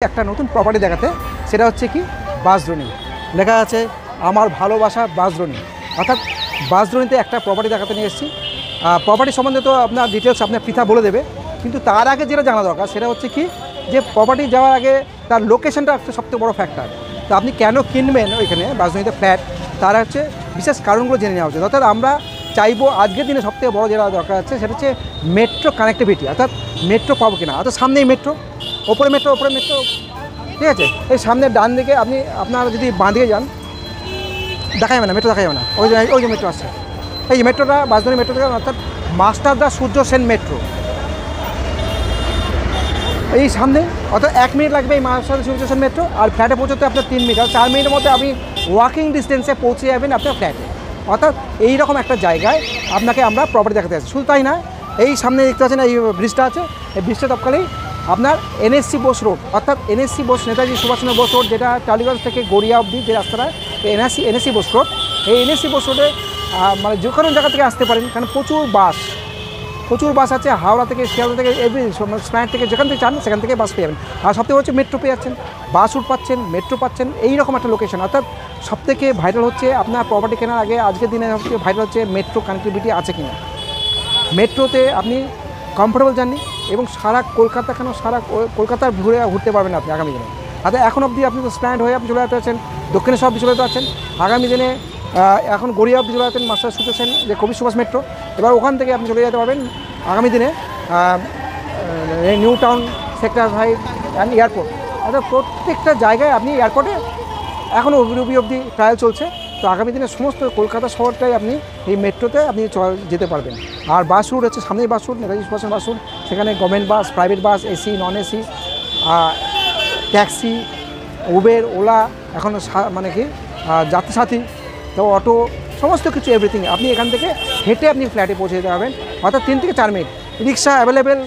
একটা নতুন প্রপার্টি দেখাতে, সেটা হচ্ছে কি বাঁশদ্রোণী। লেখা আছে আমার ভালোবাসা বাঁশদ্রোণী, অর্থাৎ বাঁশদ্রোণীতে একটা প্রপার্টি দেখাতে নিয়ে এসেছি। প্রপার্টি সম্বন্ধে তো আপনার ডিটেলস আপনার পিতা বলে দেবে, কিন্তু তার আগে যেটা জানা দরকার সেটা হচ্ছে কি যে প্রপার্টি যাওয়ার আগে তার লোকেশনটা একটা সবথেকে বড় ফ্যাক্টর। তো আপনি কেন কিনবেন ওইখানে বাঁশদ্রোণীতে ফ্ল্যাট, তার হচ্ছে বিশেষ কারণগুলো জেনে নেওয়া উচিত। অর্থাৎ আমরা চাইবো আজকের দিনে সবথেকে বড় যেটা দরকার আছে সেটা হচ্ছে মেট্রো কানেক্টিভিটি, অর্থাৎ মেট্রো পাবো কিনা। অর্থাৎ সামনেই মেট্রো, ওপরে মেট্রো, ঠিক আছে। এই সামনে ডান দিকে আপনারা যদি বাঁ দিকে যান দেখা যাবে না, মেট্রো দেখা যাবে না। ওই যে মেট্রো আসছে, এই যে মেট্রোটা বাঁশদ্রোণী মেট্রো থেকে, অর্থাৎ মাস্টারদা সূর্য সেন মেট্রো এই সামনে। অর্থাৎ 1 মিনিট লাগবে এই মাস্টারদা সূর্য সেন মেট্রো, আর ফ্ল্যাটে পৌঁছতে আপনার 3 মিনিট, আর 4 মিনিটের মধ্যে আপনি ওয়াকিং ডিস্টেন্সে পৌঁছে যাবেন আপনার ফ্ল্যাটে। অর্থাৎ এইরকম একটা জায়গায় আপনাকে আমরা প্রপার্টি দেখাতে যাচ্ছি। শুধু তাই না, এই সামনে দেখতে পাচ্ছেন এই ব্রিজটা আছে, এই ব্রিজটা তৎকালেই আপনার NSC বোস রোড, অর্থাৎ NSC বোস নেতাজি সুভাষচন্দ্র বোস রোড, যেটা টালিগঞ্জ থেকে গড়িয়া অবধি যে রাস্তাটা, NSC বোস রোড। এই NSC বোস রোডে মানে যে কোনো জায়গা থেকে আসতে পারেন, কারণ প্রচুর বাস আছে। হাওড়া থেকে, শিয়ালদা থেকে, এভরি স্প্ল্যানেড থেকে যেখান থেকে চান সেখান থেকে বাস পেয়ে যাবেন। আর সবথেকে হচ্ছে মেট্রো পেয়ে যাচ্ছেন, বাস রুট পাচ্ছেন, মেট্রো পাচ্ছেন, এইরকম একটা লোকেশন। অর্থাৎ সবথেকে ভাইটাল হচ্ছে আপনার প্রপার্টি কেনার আগে আজকের দিনে সবথেকে ভাইটাল হচ্ছে মেট্রো কানেক্টিভিটি আছে কিনা। মেট্রোতে আপনি কমফোর্টেবল জার্নি এবং সারা কলকাতা, কেন সারা কলকাতার ঘুরতে পারবেন আপনি আগামী দিনে। অর্থাৎ এখন অবধি আপনি তো স্প্ল্যানেড হয়ে আপনি চলে যেতে পারছেন, দক্ষিণেশ্বর অবধি চলে যেতে পারছেন, আগামী দিনে এখন গড়িয়া অবধি চলে যেতেন মাস্টার সূর্য সেন যে কবি সুভাষ মেট্রো। এবার ওখান থেকে আপনি চলে যেতে পারবেন আগামী দিনে new town, sector 5 and airport. অর্থাৎ প্রত্যেকটা জায়গায় আপনি এয়ারপোর্টে এখনও অবধি ট্রায়াল চলছে। তো আগামী দিনে সমস্ত কলকাতা শহরটাই আপনি এই মেট্রোতে আপনি যেতে পারবেন। আর বাস রুট হচ্ছে সামনেই bus route, Netaji Subhashchandra bus route, সেখানে government bus, private bus, AC, non AC, taxi, Uber, Ola, এখন মানে কি যাত্রীসাথী, তো অটো, সমস্ত কিছু এভরিথিং আপনি এখান থেকে হেঁটে আপনি ফ্ল্যাটে পৌঁছে যেতে পারবেন। অর্থাৎ 3 থেকে 4 মিনিট। রিক্সা অ্যাভেলেবেল,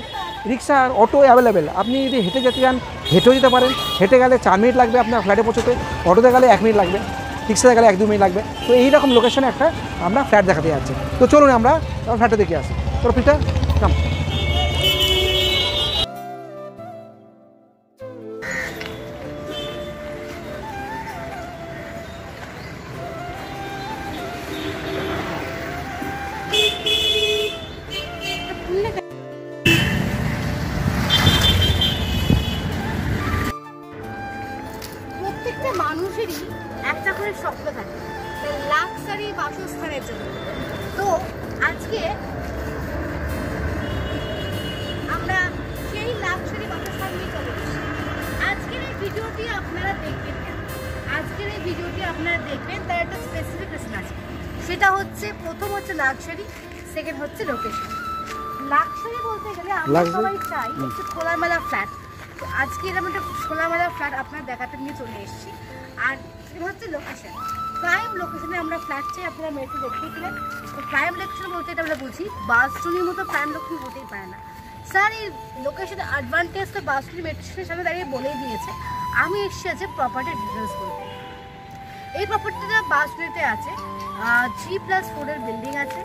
রিক্সা অটো অ্যাভেলেবেল। আপনি যদি হেঁটে যেতে চান হেঁটেও যেতে পারেন, হেঁটে গেলে 4 মিনিট লাগবে আপনার ফ্ল্যাটে পৌঁছতে, অটোতে গেলে 1 মিনিট লাগবে, রিক্সাতে গেলে 1-2 মিনিট লাগবে। তো এইরকম লোকেশনে একটা আমরা ফ্ল্যাট দেখাতে যাচ্ছি। তো চলুন আমরা ফ্ল্যাটে দেখে আসি। তো পিতা কাম। প্রত্যেকটা মানুষেরই একটা করে স্বপ্ন থাকে লাক্সারি বাসস্থানের জন্য। তো আজকে আমরা সেই লাক্সারি বাসস্থান নিয়ে চলে এসেছি। আজকের এই ভিডিওটি আপনারা দেখবেন, তার একটা স্পেসিফিক রিজন আছে। সেটা হচ্ছে, প্রথম হচ্ছে লাক্সারি, সেকেন্ড হচ্ছে লোকেশন। লাক্সারি বলতে গেলে আমরা সবাই চাই একটু খোলামেলা ফ্ল্যাট। তো আজকে এরকম একটা খোলামেলা ফ্ল্যাট আপনার দেখাতে নিয়ে চলে এসেছি। আর সেটা হচ্ছে লোকেশন, প্রাইম লোকেশনে আমরা ফ্ল্যাট চাই। আপনারা মেট্রো দেখতেছিলেন। তো প্রাইম লোকেশন বলতে এটা আমরা বুঝি, বাসস্ট্যান্ডের মতো প্রাইম লোকেশন হতেই পারে না। স্যার এই লোকেশনের অ্যাডভান্টেজ তো বাসস্ট্যান্ড মেট্রো স্টেশনের সামনে দাঁড়িয়ে বলেই দিয়েছে। আমি এসেছি আছে প্রপার্টির ডিটেলস বলতে। এই প্রপার্টিটা বাসস্ট্যান্ডে আছে, G+4 এর বিল্ডিং আছে,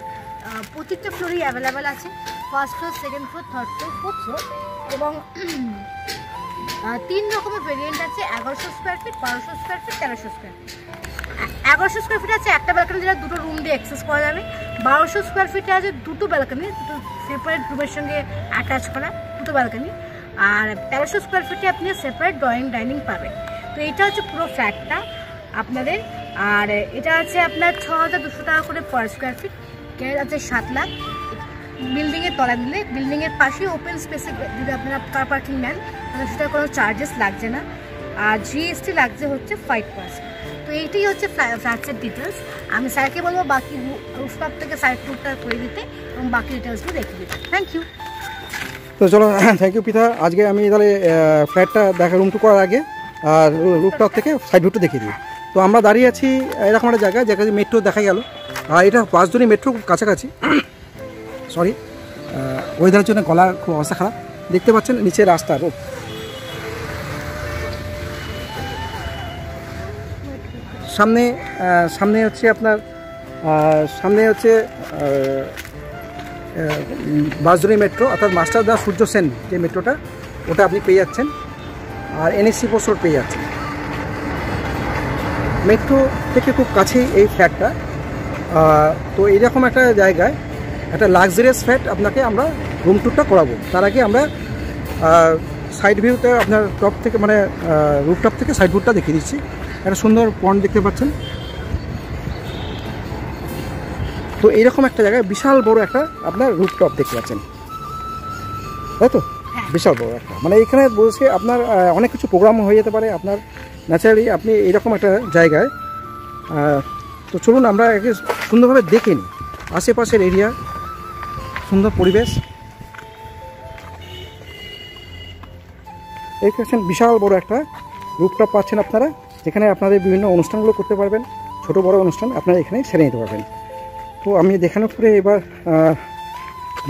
প্রত্যেকটা ফ্লোরই অ্যাভেলেবেল আছে। First floor, second floor, third floor, fourth floor, এবং 3 রকমের ভেরিয়েন্ট আছে: 1100 square feet, 1200 square feet, 1300 square feet. 1100 square feet আছে একটা ব্যালকনি, যেটা 2টো রুম দিয়ে অ্যাক্সেস করা যাবে। 1200 স্কোয়ার ফিটে আছে 2টো ব্যালকনি, 2টো সেপারেট রুমের সঙ্গে অ্যাটাচ করা 2টো ব্যালকনি। আর 1300 স্কোয়ার ফিটে আপনি সেপারেট ডাইনিং পাবেন। তো এটা হচ্ছে পুরো ফ্ল্যাটটা আপনাদের। আর এটা আছে আপনার 6200 টাকা করে পার স্কোয়ার ফিট, ক্যারেজ আছে 7 লাখ। বিল্ডিংয়ের তলা দিলে বিল্ডিংয়ের পাশে ওপেন স্পেসে যদি আপনারা কার পার্কিং নেন তাহলে সেটা কোনো চার্জেস লাগছে না। আর GST লাগছে হচ্ছে 5%। তো এইটাই হচ্ছে ফ্ল্যাটসের ডিটেলস। আমি স্যারকে বলবো বাকি রুফটপ থেকে সাইড টুরটা করে দিতে এবং বাকি ডিটেলসগুলো দেখে দিতে। Thank you. তো চলো, থ্যাংক ইউ পিতা। আজকে আমি তাহলে ফ্ল্যাটটা রুম টু করার আগে আর রুফটপ থেকে সাইড ভিউটা দেখিয়ে দিই। তো আমরা দাঁড়িয়ে আছি এরকম একটা জায়গায়, যেখানে মেট্রো দেখা গেল। আর এটা বাঁশদ্রোণী মেট্রো কাছাকাছি। সরি, ওয়েদারের জন্য গলা খুব অবস্থা খারাপ। দেখতে পাচ্ছেন নিচে রাস্তা, রোড। সামনে হচ্ছে আপনার বাঁশদ্রোণী মেট্রো, অর্থাৎ মাস্টারদা সূর্য সেন যে মেট্রোটা, ওটা আপনি পেয়ে যাচ্ছেন। আর এনএসসি পোস্ট রোড পেয়ে যাচ্ছেন। মেট্রো থেকে খুব কাছেই এই ফ্ল্যাটটা। তো এইরকম একটা জায়গায় একটা লাক্সারিয়াস ফ্ল্যাট আপনাকে আমরা রুম ট্যুরটা করাবো। তার আগে আমরা সাইড ভিউতে আপনার টপ থেকে মানে রুফটপ থেকে সাইড ভিউটা দেখিয়ে দিচ্ছি। একটা সুন্দর পন্ড দেখতে পাচ্ছেন। তো এইরকম একটা জায়গায় বিশাল বড় একটা আপনার রুফটপ দেখতে পাচ্ছেন, তাই তো? বিশাল বড় একটা, মানে এখানে বসে আপনার অনেক কিছু প্রোগ্রাম হয়ে যেতে পারে আপনার ন্যাচারালি আপনি এইরকম একটা জায়গায়। তো চলুন আমরা একে সুন্দরভাবে দেখে নিই আশেপাশের এরিয়া, সুন্দর পরিবেশ। এই পাচ্ছেন বিশাল বড় একটা রুফটপ পাচ্ছেন আপনারা, যেখানে আপনাদের বিভিন্ন অনুষ্ঠানগুলো করতে পারবেন, ছোট বড় অনুষ্ঠান আপনারা এখানে সেরে নিতে পারবেন। তো আমি দেখানোর পরে এবার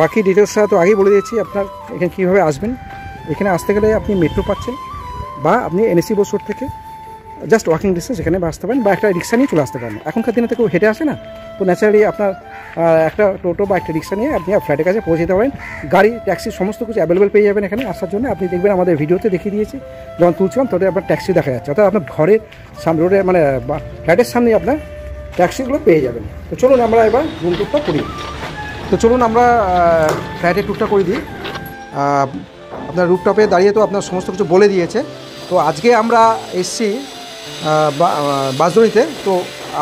বাকি ডিটেলসটা তো আগেই বলে দিয়েছি। আপনার এখানে কীভাবে আসবেন, এখানে আসতে গেলে আপনি মেট্রো পাচ্ছেন বা আপনি এনএসসি বোস রোড থেকে জাস্ট ওয়াকিং ডিস্টেন্স এখানে আসতে পারেন, বা একটা রিক্সা নিয়ে চলে আসতে পারেন। এখনকার দিনে তো কেউ হেঁটে আসে না, তো ন্যাচারালি আপনার একটা টোটো বা একটা রিক্সা নিয়ে আপনি ফ্ল্যাটের কাছে পৌঁছে যেতে পারেন। গাড়ি ট্যাক্সি সমস্ত কিছু অ্যাভেলেবেল পেয়ে যাবেন এখানে আসার জন্য। আপনি দেখবেন আমাদের ভিডিওতে দেখিয়ে দিয়েছি, যখন তুলছিলাম তাদের আপনার ট্যাক্সি দেখা যাচ্ছে, অর্থাৎ আপনার ঘরের সামনে রোডে মানে ফ্ল্যাটের সামনেই আপনার ট্যাক্সিগুলো পেয়ে যাবেন। তো চলুন আমরা এবার রুম টুরটা করি। তো চলুন আমরা ফ্ল্যাটের টুরটা করে দিই। আপনার রুফটপে দাঁড়িয়ে তো আপনার সমস্ত কিছু বলে দিয়েছে। তো আজকে আমরা এসছি বাসদড়িতে, তো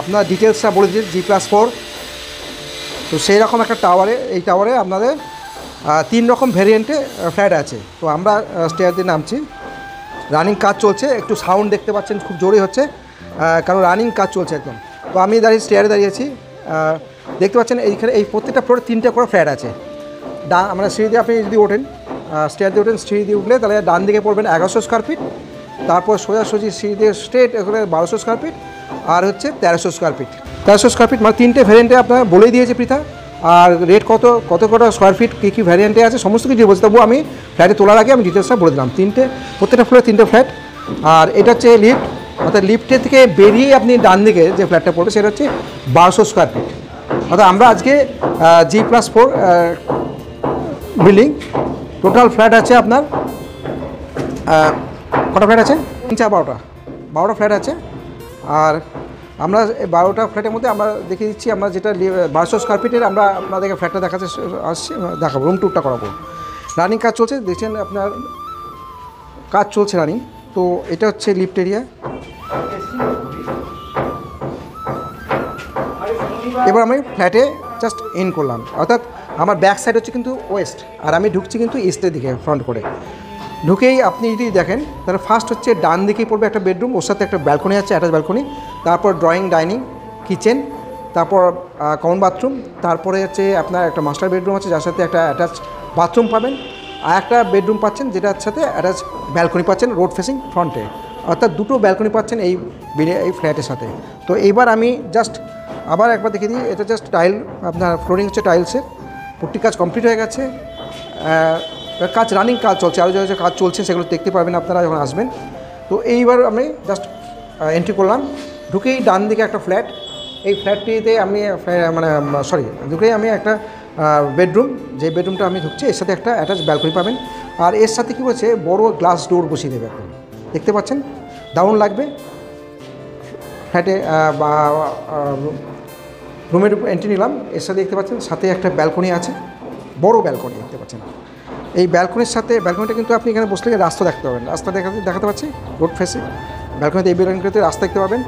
আপনার ডিটেলসটা বলে দিয়েছে G+4। তো সেই রকম একটা টাওয়ারে, এই টাওয়ারে আপনাদের 3 রকম ভ্যারিয়েন্টে ফ্ল্যাট আছে। তো আমরা স্টেয়ার দিয়ে নামছি, রানিং কাজ চলছে, একটু সাউন্ড দেখতে পাচ্ছেন খুব জোরে হচ্ছে, কারণ রানিং কাজ চলছে একদম। তো আমি স্টেয়ারে দাঁড়িয়েছি, দেখতে পাচ্ছেন এইখানে এই প্রত্যেকটা ফ্লোরে 3টে করে ফ্ল্যাট আছে। মানে সিঁড়ি দিয়ে আপনি যদি ওঠেন, স্টেয়ার দিয়ে ওঠেন, সিঁড়ি দিয়ে উঠলে তাহলে ডান দিকে পড়বেন 1100 স্কোয়ার ফিট, তারপর সোজাসুজি সিঁড়ি দিয়ে স্ট্রেট এখানে 1200 স্কোয়ার ফিট, আর হচ্ছে 1300 স্কোয়ার ফিট। 1300 স্কোয়ার ফিট মানে 3টে ভ্যারিয়েন্টে আপনার বলেই দিয়েছে পৃথা। আর রেট কত স্কোয়ার ফিট কী ভ্যারিয়েন্টে আছে সমস্ত কিছু বলছে। তবু আমি ফ্ল্যাটে তোলার আগে আমি ডিটেলসটা বলে দিলাম। প্রত্যেকটা ফ্লোরে 3টে ফ্ল্যাট। আর এটা হচ্ছে লিফট, অর্থাৎ লিফটের থেকে বেরিয়ে আপনি ডান দিকে যে ফ্ল্যাটটা পড়বে সেটা হচ্ছে 1200 স্কোয়ার ফিট। অর্থাৎ আমরা আজকে G+4 বিল্ডিং টোটাল ফ্ল্যাট আছে আপনার কটা ফ্ল্যাট আছে? 12টা ফ্ল্যাট আছে। আর আমরা 12টা ফ্ল্যাটের মধ্যে আমরা দেখিয়ে দিচ্ছি, আমরা যেটা 1200 স্কোয়ার ফিটের আমরা আপনাদেরকে ফ্ল্যাটটা দেখাবো, রুম টুরটা করাবো। রানিং কাজ চলছে, দেখছেন আপনার কাজ চলছে রানিং। তো এটা হচ্ছে লিফট এরিয়া। এবার আমি ফ্ল্যাটে জাস্ট ইন করলাম, অর্থাৎ আমার ব্যাক সাইড হচ্ছে কিন্তু ওয়েস্ট, আর আমি ঢুকছি কিন্তু ইস্টের দিকে ফ্রন্ট করে। ঢুকেই আপনি যদি দেখেন তাহলে ফার্স্ট হচ্ছে ডান দিকেই পড়বে একটা বেডরুম, ওর সাথে একটা ব্যালকনি আছে, অ্যাটাচ ব্যালকনি, তারপর ড্রয়িং ডাইনিং কিচেন, তারপর কমন বাথরুম, তারপরে হচ্ছে আপনার একটা মাস্টার বেডরুম আছে যার সাথে একটা অ্যাটাচ বাথরুম পাবেন, আর একটা বেডরুম পাচ্ছেন যেটার সাথে অ্যাটাচ ব্যালকনি পাচ্ছেন রোড ফেসিং ফ্রন্টে, অর্থাৎ 2টো ব্যালকনি পাচ্ছেন এই ফ্ল্যাটের সাথে। তো এইবার আমি জাস্ট আবার একবার দেখিয়ে দিই, এটা জাস্ট টাইল, আপনার ফ্লোরিং হচ্ছে টাইলসের, পুট্টি কাজ কমপ্লিট হয়ে গেছে, কাজ রানিং কাজ চলছে, আরও যে কাজ চলছে সেগুলো দেখতে পারবেন আপনারা যখন আসবেন। তো এইবার আমি জাস্ট এন্ট্রি করলাম, ঢুকেই ডান দিকে একটা ফ্ল্যাট, এই ফ্ল্যাটটিতে আমি ঢুকেই আমি একটা বেডরুম, যে বেডরুমটা আমি ঢুকছি এর সাথে একটা অ্যাটাচ ব্যালকনি পাবেন, আর এর সাথে কী বলছে বড় গ্লাস ডোর বসিয়ে দেবে এখন, দেখতে পাচ্ছেন দারুণ লাগবে। ফ্ল্যাটে রুমের এন্ট্রি নিলাম, এর সাথে দেখতে পাচ্ছেন সাথে একটা ব্যালকনি আছে, বড় ব্যালকনি দেখতে পাচ্ছেন। এই ব্যালকনির সাথে ব্যালকনিটা কিন্তু আপনি এখানে বসলে রাস্তা দেখতে পাবেন, রাস্তা দেখাতে পাচ্ছি রোড ফেসে, ব্যালকনিতে এই ব্যালকনিতে রাস্তা দেখতে পাবেন।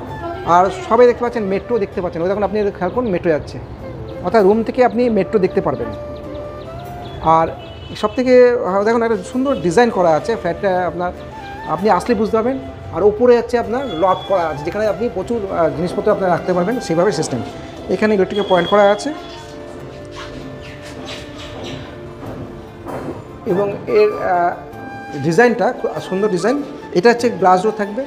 আর সবাই দেখতে পাচ্ছেন মেট্রো দেখতে পাচ্ছেন, ওই দেখুন আপনি খেয়াল করুন মেট্রো যাচ্ছে, অর্থাৎ রুম থেকে আপনি মেট্রো দেখতে পারবেন। আর সবথেকে দেখুন একটা সুন্দর ডিজাইন করা আছে ফ্ল্যাটটা, আপনি আসলে বুঝতে পারবেন। আর উপরে যাচ্ছে আপনার লফট করা আছে, যেখানে আপনি প্রচুর জিনিসপত্র আপনার রাখতে পারবেন, সেভাবে সিস্টেম। এখানে ইলেকট্রিকের পয়েন্ট করা আছে এবং এর ডিজাইনটা সুন্দর ডিজাইন। এটা হচ্ছে গ্লাস ডোর থাকবে,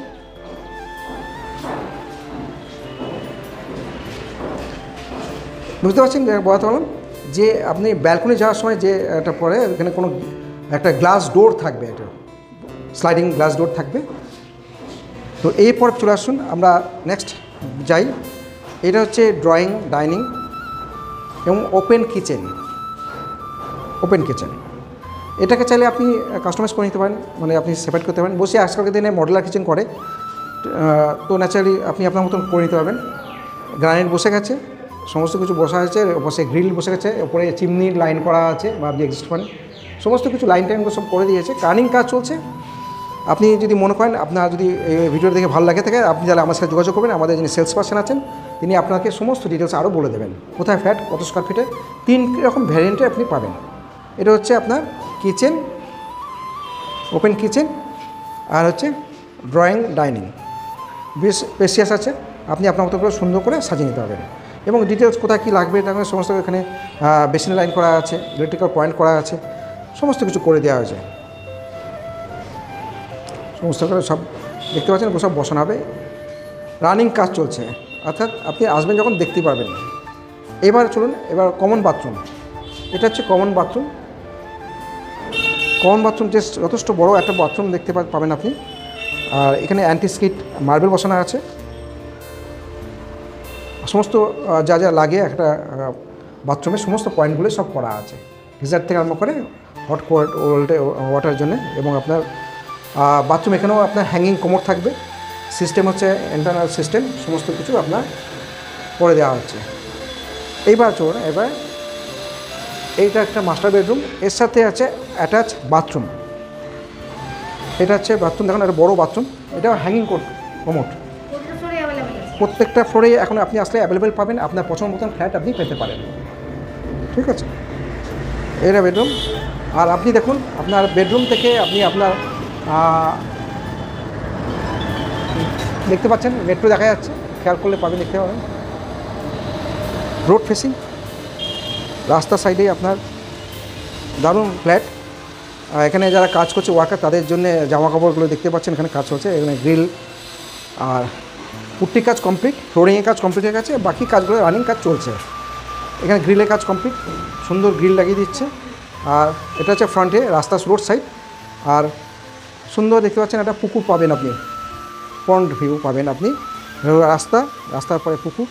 বুঝতে পারছেন বলতে পারলাম যে আপনি ব্যালকনি যাওয়ার সময় যে একটা পরে এখানে কোনো একটা গ্লাস ডোর থাকবে, এটা স্লাইডিং গ্লাস ডোর থাকবে। তো এরপর চলে আসুন আমরা নেক্সট যাই, এটা হচ্ছে ড্রয়িং ডাইনিং এবং ওপেন কিচেন। এটাকে চাইলে আপনি কাস্টমাইজ করে নিতে পারেন, মানে আপনি সেপারেট করতে পারেন। বসে আজকালকার দিনে মডেলার কিচেন করে, তো ন্যাচারালি আপনি আপনার মতন করে নিতে পারবেন। গ্রানাইট বসে গেছে, সমস্ত কিছু বসা আছে, বসে গ্রিল বসে গেছে, ওপরে চিমনির লাইন করা আছে বা আপনি এক্সিস্ট করেন, সমস্ত কিছু লাইন টাইনগুলো সব করে দিয়েছে। রানিং কাজ চলছে। আপনি যদি মনে করেন, আপনার যদি এই ভিডিও দেখে ভালো লাগে থাকে, আপনি তাহলে আমার সাথে যোগাযোগ করবেন। আমাদের যিনি সেলস পার্সন আছেন তিনি আপনাকে সমস্ত ডিটেলস আরও বলে দেবেন, কোথায় ফ্ল্যাট, কত স্কোয়ার ফিটে। 3 রকম ভ্যারিয়েন্টে আপনি পাবেন। এটা হচ্ছে আপনার কিচেন, ওপেন কিচেন, আর হচ্ছে ড্রয়িং ডাইনিং। বেশ স্পেসিয়াস আছে, আপনি আপনার মতো করে সুন্দর করে সাজিয়ে নিতে পারবেন। এবং ডিটেলস কোথায় কী লাগবে তার সমস্ত এখানে বেসিন লাইন করা আছে, ইলেকট্রিক্যাল পয়েন্ট করা আছে, সমস্ত কিছু করে দেওয়া হয়েছে। সমস্ত করে সব দেখতে পাচ্ছেন, সব বসানো হবে। রানিং কাজ চলছে, অর্থাৎ আপনি আসবেন যখন দেখতে পারবেন। এবার চলুন, এবার কমন বাথরুম। এটা হচ্ছে কমন বাথরুম। কমন বাথরুম যে যথেষ্ট বড় একটা বাথরুম দেখতে পাবেন আপনি। আর এখানে অ্যান্টিস্কিড মার্বেল বসানো আছে, সমস্ত যা যা লাগে একটা বাথরুমে সমস্ত পয়েন্টগুলো সব করা আছে, গিজার থেকে আরম্ভ করে হট ওয়াটারের জন্য। এবং আপনার বাথরুম এখানেও আপনার হ্যাঙ্গিং কোমর থাকবে, সিস্টেম হচ্ছে ইন্টারনাল সিস্টেম, সমস্ত কিছু আপনার করে দেওয়া হচ্ছে। এইবার চলুন, এবার এইটা একটা মাস্টার বেডরুম, এর সাথে আছে অ্যাটাচ বাথরুম। এটা হচ্ছে বাথরুম, দেখুন একটা বড়ো বাথরুম, এটাও হ্যাঙ্গিং কোমোড। প্রত্যেকটা ফ্লোরে এখন আপনি আসলে অ্যাভেলেবেল পাবেন, আপনার পছন্দ মতন ফ্ল্যাট আপনি পেতে পারেন। ঠিক আছে, এটা বেডরুম। আর আপনি দেখুন, আপনার বেডরুম থেকে আপনি আপনার দেখতে পাচ্ছেন মেট্রো দেখা যাচ্ছে, খেয়াল করলে পাবেন, দেখতে পাবেন। রোড ফেসিং, রাস্তার সাইডেই আপনার দারুণ ফ্ল্যাট। এখানে যারা কাজ করছে ওয়ার্কার, তাদের জন্য জামা কাপড়গুলো দেখতে পাচ্ছেন এখানে কাজ হচ্ছে। এখানে গ্রিল আর পুট্টির কাজ কমপ্লিট, ফ্লোরিংয়ের কাজ কমপ্লিট হয়ে গেছে, বাকি কাজগুলো রানিং কাজ চলছে। এখানে গ্রিলের কাজ কমপ্লিট, সুন্দর গ্রিল লাগিয়ে দিচ্ছে। আর এটা হচ্ছে ফ্রন্টে রাস্তা, রোড সাইড। আর সুন্দর দেখতে পাচ্ছেন একটা পুকুর পাবেন আপনি, পন্ড ভিউ পাবেন আপনি। রাস্তার পরে পুকুর,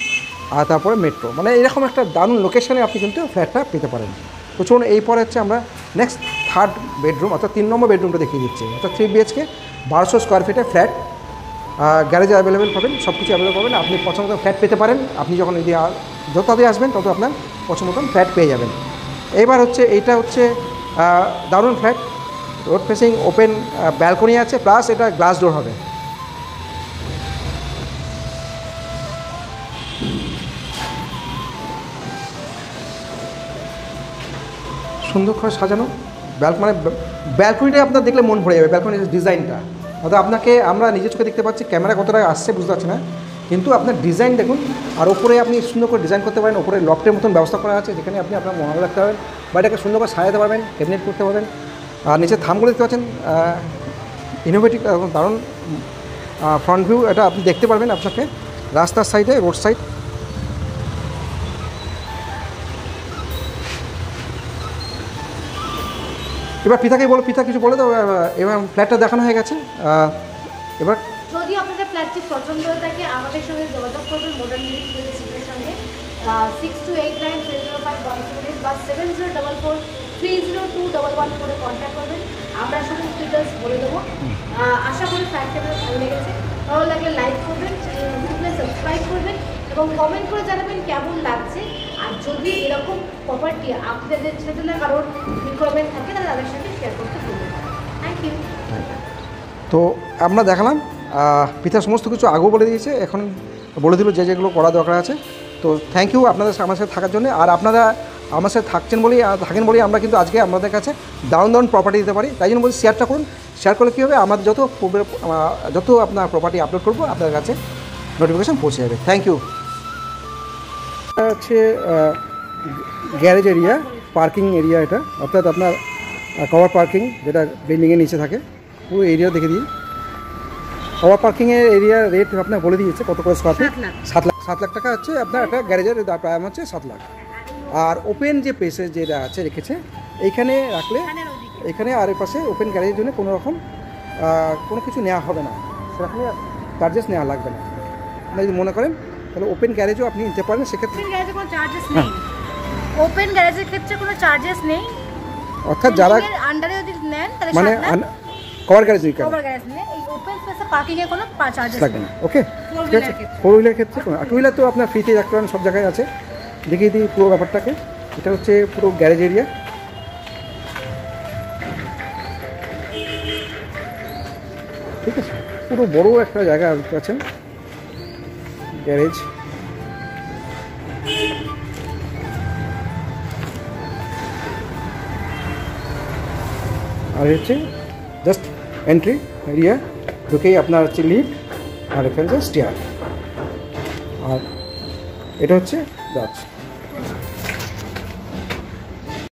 আর তারপরে মেট্রো, মানে এরকম একটা দারুণ লোকেশনে আপনি কিন্তু ফ্ল্যাটটা পেতে পারেন। তো চলুন, এই পরে হচ্ছে আমরা নেক্সট থার্ড বেডরুম অর্থাৎ 3 নম্বর বেডরুমটা দেখিয়ে দিচ্ছি। অর্থাৎ 3 BHK 1200 স্কোয়ার ফিটের ফ্ল্যাট, গ্যারেজ অ্যাভেলেবেল পাবেন, সব কিছু অ্যাভেলেবেল পাবেন। আপনি পছন্দ মতো ফ্ল্যাট পেতে পারেন। আপনি যখন যত তাড়াতাড়ি আসবেন তত আপনার পছন্দ মতন ফ্ল্যাট পেয়ে যাবেন। এইবার হচ্ছে এইটা হচ্ছে দারুণ flat, road facing, open balcony আছে, প্লাস এটা গ্লাস ডোর হবে। সুন্দর করে সাজানো মানে ব্যালকনিটা আপনার দেখলে মন ভরে যাবে। ব্যালকনির ডিজাইনটা অর্থাৎ আপনাকে আমরা নিজের চোখে দেখতে পাচ্ছি, ক্যামেরা কতটা আসছে বুঝতে পারছি না, কিন্তু আপনার ডিজাইন দেখুন। আর ওপরে আপনি সুন্দর করে ডিজাইন করতে পারেন, ওপরে লফটের মতন ব্যবস্থা করা আছে, যেখানে আপনি আপনার মনে রাখতে পারবেন, বাড়িটাকে সুন্দর করে সাজাতে পারবেন, ক্যাবিনেট করতে পারবেন। আর নিচের থামগুলো দেখতে পাচ্ছেন, ইনোভেটিভ দারুণ ফ্রন্ট ভিউ, এটা আপনি দেখতে পারবেন আপনাকে রাস্তার সাইডে, রোড সাইড। এবার পিতা কিছু বলে দাও। এবার ফ্ল্যাটটা দেখানো হয়ে গেছে। এবার যদি আপনাদের ফ্ল্যাটটি পছন্দ হয়ে থাকে, আমাদের সঙ্গে যোগাযোগ করবেন মডার্ন লিভিং সিটির সঙ্গে 6289305178 বা 7044302111 করে কন্ট্যাক্ট করবেন। আমরা সমস্ত ডিটেলস বলে দেবো। আশা করি ফ্ল্যাটটা ভালো লেগেছে। ভালো লাগলে লাইক করবেন, চ্যানেলটি সাবস্ক্রাইব করবেন এবং কমেন্ট করে জানাবেন কেমন লাগছে। আর যদি এরকম প্রপার্টি আপনাদের ছেলে কারোর রিকোয়ারমেন্ট থাকে তাহলে তাদের সাথে শেয়ার করতে ভুলবেন না। Thank you. তো আমরা দেখালাম, পিতা সমস্ত কিছু আগেও বলে দিয়েছে, এখন বলে দিল যেগুলো করা দরকার আছে। তো থ্যাংক ইউ আপনাদের আমার সাথে থাকার জন্য। আর আপনারা আমার সাথে থাকেন বলেই আমরা কিন্তু আজকে আপনাদের কাছে দারুণ প্রপার্টি দিতে পারি। তাই জন্য বলছি শেয়ারটা করুন। শেয়ার করলে কী হবে, আমার যত আপনার প্রপার্টি আপলোড করবো আপনার কাছে নোটিফিকেশান পৌঁছে যাবে। Thank you. হচ্ছে গ্যারেজ এরিয়া, পার্কিং এরিয়া, এটা অর্থাৎ আপনার কভার পার্কিং যেটা বিল্ডিংয়ের নিচে থাকে, পুরো এরিয়া দেখে দিই। কভার পার্কিংয়ের এরিয়ার রেট আপনার বলে দিয়েছে কত করে স্কোয়ার ফিট। 7 লাখ টাকা হচ্ছে আপনার একটা গ্যারেজের দাম হচ্ছে 7 লাখ। আর ওপেন যে প্লেসেস যেটা আছে রেখেছে, এইখানে রাখলে এখানে আর এর পাশে ওপেন গ্যারেজের জন্য কোনো রকম কোনো কিছু নেওয়া হবে না, সেখানে চার্জেস নেওয়া লাগবে না। আপনি যদি মনে করেন তাহলে ওপেন গ্যারেজও আপনি নিতে পারেন, সেক্ষেত্রে ওপেন গ্যারেজে কোনো চার্জেস নেই। ওপেন গ্যারেজের ক্ষেত্রে কোনো চার্জেস নেই। অর্থাৎ যারা আন্ডারে যদি নেন তাহলে মানে 7 লাখ কভার গ্যারেজ উইকার কভার গ্যারেজ নিয়ে এই ওপেন স্পেসে পার্কিং এর কোনো চার্জেস লাগবে না। ওকে, ঠিক আছে। ক্ষেত্রে। 4 হুইলার ক্ষেত্রে আর 2 হুইলার তো আপনার ফ্রিতে রাখতে পারেন, সব জায়গায় আছে। দেখিয়ে দিই পুরো ব্যাপারটাকে। এটা হচ্ছে পুরো গ্যারেজ এরিয়া। ঠিক আছে, পুরো বড় একটা জায়গা আছেন গ্যারেজ। আর হচ্ছে জাস্ট এন্ট্রি এরিয়া, ঢুকেই আপনার হচ্ছে লিফট, আর এখানে স্টেয়ার, আর এটা হচ্ছে গাছ।